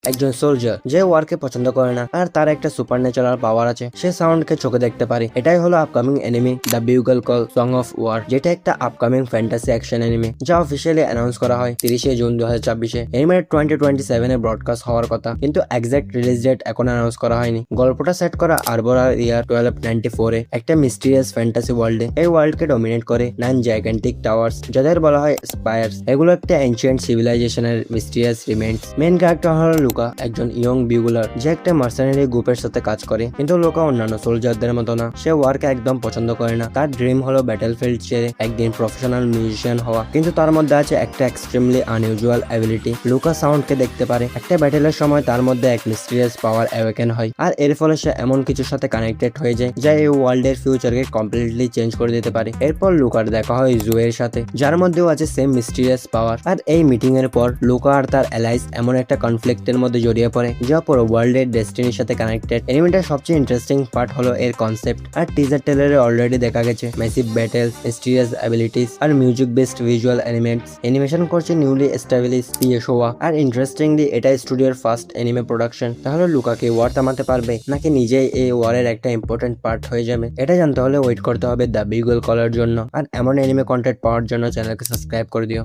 একজন সোলজার যে ওয়ারকে পছন্দ করে না আর তার একটা সুপার ন্যাচারাল পাওয়ার আছে, সে সাউন্ডকে চোখে দেখতে পারে। এটাই হলো upcoming anime the bugle call song of war, যেটা একটা আপকামিং ফ্যান্টাসি অ্যাকশন এনিমি যা অফিসিয়ালি অ্যানাউন্স করা হয় 30 জুন 2024-এ। এনিমের 2027-এ ব্রডকাস্ট হওয়ার কথা, কিন্তু এক্সাক্ট রিলিজ ডেট এখন অ্যানাউন্স করা হয়নি। গল্পটা সেট করা আরবোরা ইয়ার 1294-এ একটা মিস্টিরিয়াস ফ্যান্টাসি ওয়ার্ল্ডে। এই ওয়ার্ল্ডকে ডমিনেট করে 9 জাইগান্টিক টাওয়ার্স, যাদের বলা হয় স্পায়ার্স। এগুলো একটা এনশিয়েন্ট সিভিলাইজেশনের মিস্টিরিয়াস রিমেন্টস। মেইন ক্যারেক্টার হলো লুকা, একজন ইয়ং বিউগুলার যে একটা মার্সেনারি গ্রুপের সাথে কাজ করে। কিন্তু লুকা অন্যান্য সোলজারদের মতো না, সে ওয়ারকে একদম পছন্দ করে না। তার ড্রিম হলো ব্যাটেলফিল্ড ছেড়ে একদিন প্রফেশনাল মিউজিশিয়ান হওয়া, কিন্তু তার মধ্যে আছে একটা এক্সট্রিমলি আনইউজুয়াল অ্যাবিলিটি। লুকা সাউন্ডকে দেখতে পারে। একটা ব্যাটেলের সময় তার মধ্যে এক মিস্টিরিয়াস পাওয়ার অ্যাওয়েকেন হয়, আর এর ফলে সে এমন কিছুর সাথে কানেক্টেড হয়ে যায় যা এই ওয়ার্ল্ডের ফিউচারকে কমপ্লিটলি চেঞ্জ করে দিতে পারে। এরপর লুকার দেখা হয় জুয়ের সাথে, যার মধ্যেও আছে সেম মিস্টিরিয়াস পাওয়ার। আর এই মিটিং এর পর লুকা আর তার অ্যালাইস এমন একটা কনফ্লিক্টের মধ্যে জড়িয়ে পড়ে যা পুরো ওয়ার্ল্ডের ডেস্টিনির সাথে কানেক্টেড। এনিমেটার সবচেয়ে ইন্টারেস্টিং পার্ট হলো এর কনসেপ্ট। আর টিজার ট্রেলারে অলরেডি দেখা গেছে ম্যাসিভ ব্যাটেলস, মিস্টিরিয়াস অ্যাবিলিটিস আর music based visual elements. Animation করছে নিউলি এস্টাবলিশ পিএসওয়া। আর ইন্টারেস্টিংলি এটা স্টুডিওর ফার্স্ট অ্যানিমে প্রোডাকশন। তাহলে লুকাকে ওয়ার থামাতে পারবে নাকি নিজেই এই ওয়ারের একটা ইম্পর্টেন্ট পার্ট হয়ে যাবে? এটা জানতে হলে ওয়েট করতে হবে দ্য বিগল কলের জন্য। আর এমন অ্যানিমে কন্টেন্ট পাওয়ার জন্য চ্যানেলকে সাবস্ক্রাইব করে দিও।